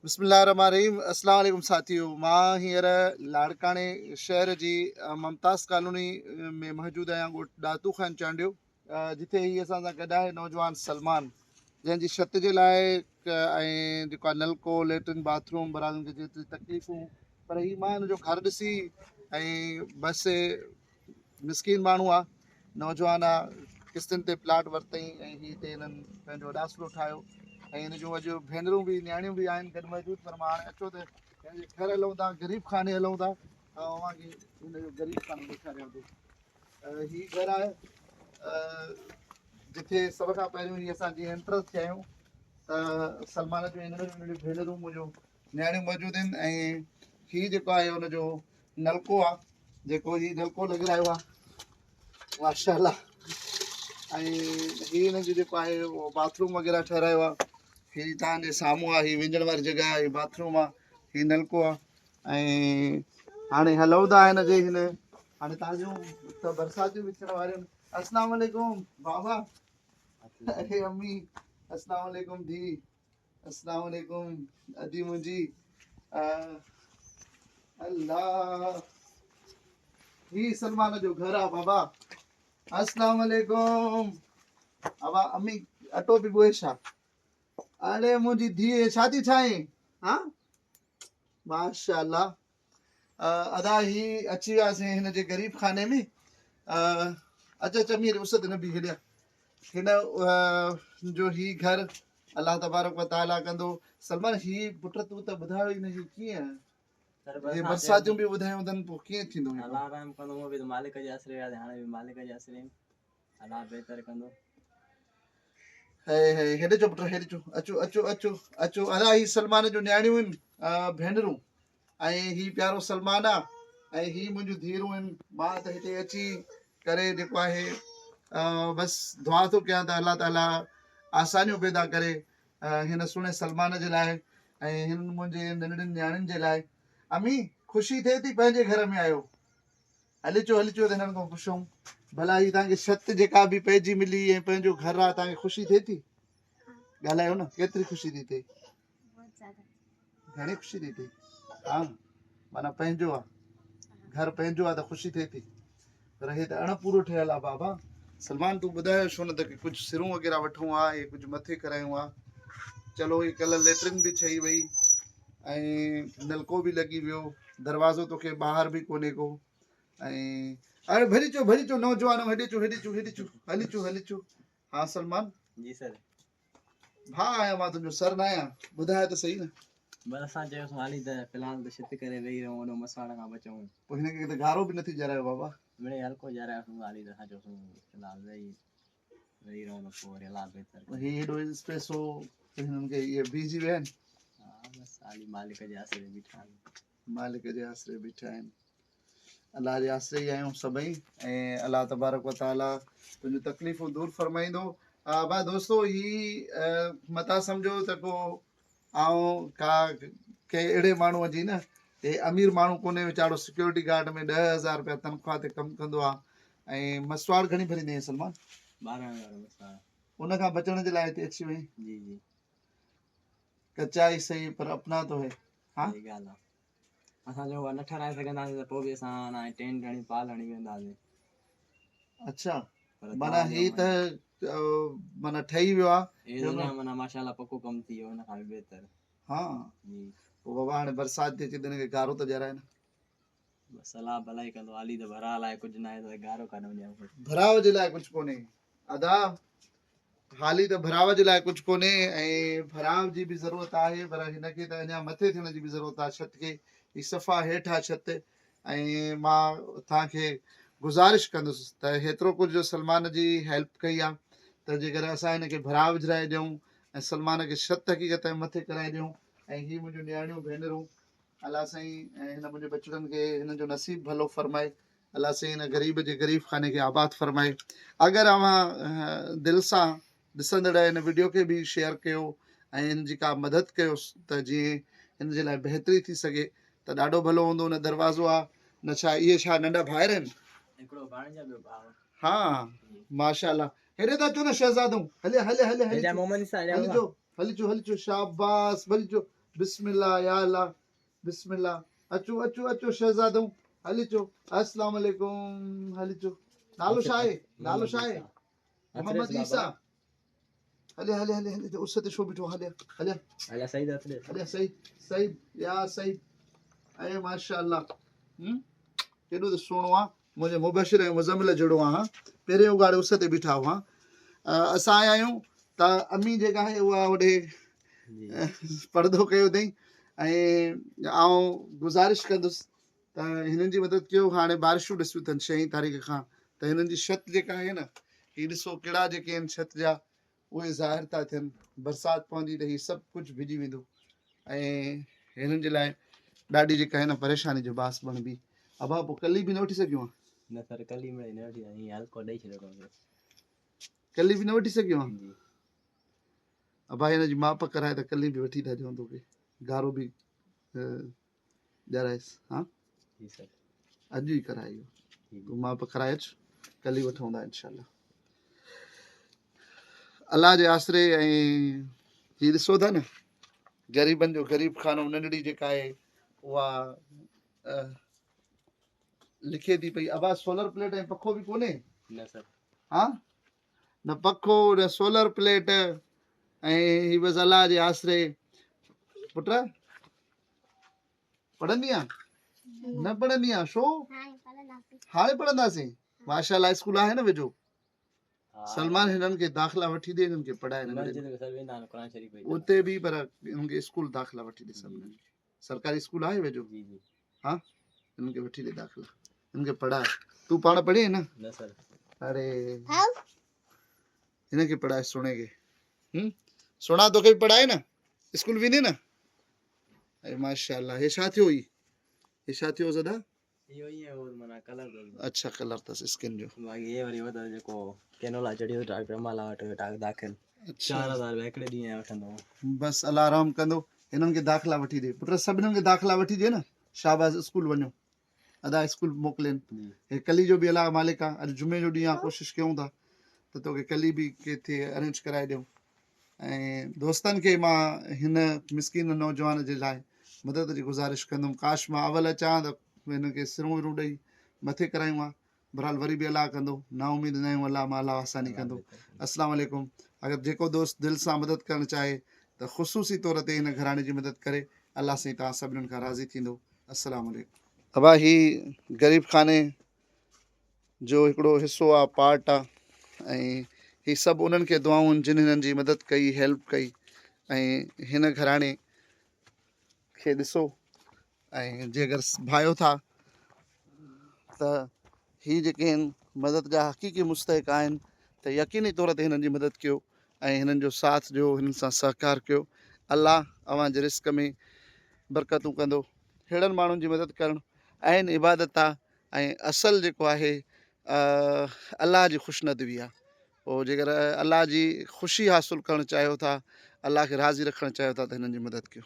बिस्मिल्लाहिर्रहमानिर्रहीम। अस्सलाम वालेकुम साथियों, मां हींअर लाड़काणे शहर जी मुमताज़ कॉलोनी में मौजूदु आहियां, ॻोठ ॾातू ख़ान चांडियो, जिथे ही असां सां गॾु आहे नौजवान सलमान, जंहिंजी छत जे लाइ ऐं जेको आहे नलको लेट्रिन बाथरूम बराबरि खे जेतिरी तकलीफ़ूं, पर ही मां हिन जो घर ॾिसी ऐं बसि मिसकिन माण्हू आहे, नौजवान आहे, किस्तनि ते प्लाट वरितई ऐं ही हिते हिननि पंहिंजो डासलो ठाहियो ऐं हिन जूं अॼु भेनरूं बि न्याणियूं बि आहिनि गॾु मौजूदु। पर मां हाणे अचो त पंहिंजे घर हलूं था, ग़रीब खाने हलूं था, तव्हांखे हिन जो ग़रीब खानो ॾेखारियां थो। ही घरु आहे जिथे सभ खां पहिरियों ही असां जीअं एंटर थिया आहियूं त सलमान जूं हिननि भेनरूं मुंहिंजूं न्याणियूं मौजूदु आहिनि ऐं ही जेको आहे हुनजो नलको आहे, जेको ही नलको लॻारायो आहे माशाल्लाह, ऐं ही हिन जो जेको आहे उहो बाथरूम वग़ैरह ठहिरायो आहे। ही तव्हांजे साम्हूं आहे, ही विञण वारी जॻह आहे, ही बाथरूम आहे, ही नलको आहे ऐं हाणे हलूं था हिन जे हिन हाणे तव्हांजूं त बरसातियूं बि थियण वारियूं आहिनि। अस्सलाम वालेकुम बाबा, अरे अम्मी, अस्सलाम वालेकुम धी, अस्सलाम वालेकुम अदी मुंहिंजी, अल्लाह, ही सलमान जो घर आहे बाबा। अस्सलाम वालेकुम बाबा, अम्मी अटो बि ॻोहे छा? अरे मुंहिंजी धीअ शादी छाहे? हाँ माशाल्लाह। अदा ही अची वियासीं हिन जे ग़रीब खाने में। अच अच अमीर उसद न बि हेॾिया हिन जो ही घर अल्लाह तबारक व ताला कंदो। सलमान ही पुट तूं त ॿुधायो ई न ही कीअं हे बरसातियूं बि ॿुधायूं अथनि, पोइ कीअं थींदो? अल्लाह रहम कंदो, उहो बि त मालिक जे आसरे आहे, हाणे बि मालिक जे आसरे आहिनि, अल्लाह बहितर कंदो। हेॾे चो पुट, हेॾे चो, अचो अचो अचो अचो। अला ही सलमान जूं न्याणियूं आहिनि, भेनरूं, ऐं ही प्यारो सलमान आहे ऐं ही मुंहिंजूं धीअरूं आहिनि। मां त हिते अची करे जेको आहे बसि दुआ थो कयां त अलाह ताला आसानियूं पैदा करे हिन सुहिणे सलमान जे लाइ ऐं हिननि मुंहिंजे नंढड़ियुनि न्याणियुनि जे लाइ। अम्मी ख़ुशी थिए थी पंहिंजे घर में आयो? हली चो त हिननि खां पुछूं भला ही तव्हांखे छत जेका बि पइजी मिली ऐं पंहिंजो घर आहे, तव्हांखे ख़ुशी थिए थी? ॻाल्हायो न, केतिरी ख़ुशी थी थिए? घणी ख़ुशी थी थिए? हा, माना पंहिंजो आहे, घर पंहिंजो आहे त ख़ुशी थिए थी, पर हे त अणपूरो ठहियल आहे बाबा। सलमान तूं ॿुधायो छो न त कुझु सिरूं वग़ैरह वठूं आहे, कुझु मथे करायूं आहे। चलो ही कल्ह लेट्रिन बि ठही वई ऐं नलको बि लॻी वियो, दरवाज़ो तोखे ॿाहिरि बि कोन्हे को। ऐं अरे भरी चो नौजवान, हेॾे चो हेॾे चो हेॾे चो, हली चो हली चो। हाँ सलमान जी सर, भाउ आहियां मां, तुंहिंजो सर न आहियां, ॿुधाए त सही न। बस असां चयोसीं हाली त फ़िलहाल त छित करे वेही रहूं, उन मसाण खां बचूं। पोइ हिनखे त गारो बि नथी जरायो बाबा। मिड़े हल्को ॼारायोसीं, हाली त असां चयोसीं फ़िलहाल वेही रहूं, त पोइ वरी अलाह बहितर कंदो। ही हेॾो स्पेस हो हिननि खे इहे बीजी विया आहिनि। हा बसि हाली मालिक जे आसरे बीठा आहिनि, मालिक जे आसरे बीठा आहिनि, अलाह जे आसरे ई आहियूं सभई ऐं अलाह तबारक व ताला तुंहिंजूं तकलीफ़ूं दूरि फरमाईंदो। भाई दोस्तो, ही मता सम्झो त को आऊं के अहिड़े माण्हूअ जी न, हे अमीर माण्हू कोन्हे वीचारो, सिक्योरिटी गार्ड में 10,000 रुपया तनख़्वाह ते कमु कंदो आहे ऐं मसवाड़ घणी भरींदे आहीं सलमान? 12,000 मसाण। उन खां बचण जे लाइ हिते अची वई? जी जी, कच्चा ई सही पर अपना तो है। हाँ सही ॻाल्हि आहे। असां जो न ठाराए सघंदासीं त पोइ बि असां हाणे टेंट हणी पाल हणी वेंदासीं। अच्छा, पर माना ही त माना ठही वियो आहे, माना माशाल्लाह पको कमु थी वियो, हिन खां बि बहितर। हा जी, पोइ बाबा हाणे बरसाति थी अचे त हिनखे गारो त जराए न। बसि अलाह भलाई कंदो, हाली त भरा लाइ कुझु न आहे त गारो कान वञूं। भराव जे लाइ कुझु कोन्हे अदा, हाली त भराव जे लाइ कुझु कोन्हे ऐं भराव जी बि ज़रूरत आहे, पर हिनखे त अञा मथे थियण जी बि ज़रूरत आहे। छत खे ही सफ़ा हेठि आहे छत, ऐं मां तव्हांखे गुज़ारिश कंदुसि त हेतिरो कुझु जो सलमान जी हेल्प कई आहे त जेकर असां हिनखे भराव विझाए ॾियूं ऐं सलमान खे छत हक़ीक़त मथे कराए ॾियूं ऐं ही मुंहिंजूं न्याणियूं भेनरूं, अलाह साईं ऐं हिन मुंहिंजे बचड़नि खे हिन जो नसीब भलो फरमाए, अलाह साईं हिन ग़रीब जे ग़रीब खाने खे आबाद फरमाए। अगरि अव्हां दिलि सां ॾिसंदड़ हिन वीडियो खे बि शेयर कयो ऐं हिन जी का मदद कयोसि त जीअं हिन जे लाइ बहितरी थी सघे त ॾाढो भलो हूंदो। न दरवाज़ो आहे न छा, इहे छा नंढा भाइर आहिनि? हिकिड़ो भाणेजा, ॿियो भाउ। हा माशाल्लाह, हेॾे था अचो न शहज़ादूं, हले हले हले हले मोहम्मद हली चो हली चो, शाबाश, भली चो बिस्मिल्लाह या अल्लाह बिस्मिल्लाह अचो अचो अचो शहज़ादूं हली अचो अस्सलाम वालेकुम हली अचो नालो छा आहे नालो छा आहे मोहम्मद ईसा हले हले हले हले उस ते छो बीठो हले हले अला सही दातले हले सही सही या सही अरे माशाअल्लाह केॾो त सुहिणो आहे मुंहिंजे मुबशिर ऐं मुज़मिल जहिड़ो आहे पहिरें उगाड़े उस ते बीठा हुआ असां आया आहियूं त अम्मी जेका आहे उहा होॾे पर्दो कयो अथई ऐं आउं गुज़ारिश कंदुसि त हिननि जी मदद कयो हाणे बारिशूं ॾिसूं अथनि 6 तारीख़ खां त हिननि जी छत जेका आहे न हीअ ॾिसो कहिड़ा जेके आहिनि छत जा उहे ज़ाहिर था थियनि बरसाति पवंदी त हीअ सभु कुझु भिॼी वेंदो ऐं हिननि जे लाइ ॾाढी जेका आहे न परेशानी जो बास बणिबी अबा पोइ कल्ह बि न वठी सघियो आहे न सर कली में न वठी आई हल्को ॾेई छॾियो कोन्हे कल्ह बि न वठी सघियो आहे जी अबा हिन जी माप कराए त कल्ह बि वठी था ॾियूं तोखे गारो बि ॼाराएसि हा जी सर अॼु ई कराए इहो तूं माप कराए अचु कल्ह ई वठूं था इनशाला अलाह जे आसरे ऐं हीअ ॾिसो था न ग़रीबनि जो ग़रीब खानो नंढड़ी जेका आहे उहा लिखे थी पई अबा सोलर प्लेट ऐं पखो बि कोन्हे न सर हा न पखो न सोलर प्लेट ऐं ही बसि अलाह जे आसरे पुट पढ़ंदी आहे न पढ़ंदी आहे छो हाणे पढ़ंदासीं माशाल्लाह स्कूल आहे न वेझो सलमान हिननि खे दाख़िला वठी ॾे हिननि खे पढ़ाए मस्जिद में सर वेंदा आहिनि क़ुरान शरीफ़ पढ़ी उते बि पर हिननि खे स्कूल दाख़िला वठी ॾे सभिनीनि खे सरकारी स्कूल आहे वेझो जी जी हा हिननि खे वठी ॾे दाख़िला हिननि खे पढ़ाए तूं पाण पढ़ी न न सर अरे हिन खे पढ़ाए सुणे खे सुणा तोखे बि पढ़ाए न स्कूल वेंदी न अरे माशाल्लाह हे छा थियो हे छा थियो ज़दा इहो ई आहे माना कलर अच्छा कलर अथसि स्किन जो बाक़ी ये वरी वधो जेको कैनोला चढ़ियो डॉक्टर अमाला वटि दाख़िल अच्छा 4000 हिकिड़े ॾींहं वठंदो बसि अलाह रहम कंदो हिननि खे दाख़िला वठी ॾे पुट सभिनीनि खे दाख़िला वठी ॾे न शाबाश स्कूल वञो अदा स्कूल मोकिलिनि हे कली जो बि अलाह मालिक आहे अॼु जुमे जो ॾींहुं आहे कोशिशि कयूं था त तोखे कली बि किथे अरेंज कराए ॾियूं ऐं दोस्तनि खे मां हिन मिसकिन नौजवान जे लाइ मदद जी गुज़ारिश कंदुमि काश मां अवल अचां त हिनखे सिरूं विरूं ॾेई मथे करायूं आहे बहरहाल वरी बि अलाह कंदो ना उमेद न आहियूं अलाह मां अलाह आसानी कंदो अस्सलाम वालेकुम अगरि जेको दोस्त दिलि सां मदद करणु चाहे त ख़ुशूसी तौर ते हिन घराणे जी मदद करे अलाह साईं तव्हां सभिनीनि खां राज़ी थींदो अस्सलाम वालेकुम अबा ही ग़रीब खाने जो हिकिड़ो हिसो आहे पार्ट आहे ऐं ही सभु उन्हनि खे दुआऊं आहिनि जिन हिननि जी मदद कई हेल्प कई ऐं हिन घराणे खे ॾिसो ऐं जे अगरि भायो था त ही जेके आहिनि मदद जा हक़ीक़ी मुस्तहिक आहिनि त यकीनी तौर ते हिननि जी मदद कयो ऐं हिननि जो साथ ॾियो हिननि सां सहकार कयो अलाह अव्हां जे रिस्क में बरकतूं कंदो अहिड़नि माण्हुनि जी मदद करणु आहिनि इबादत आहे ऐं असलु जेको आहे अलाह जी ख़ुशनदवी आहे पोइ जेकर अलाह जी ख़ुशी हासिलु करणु चाहियो था अलाह खे राज़ी रखणु चाहियो था त हिननि जी मदद कयो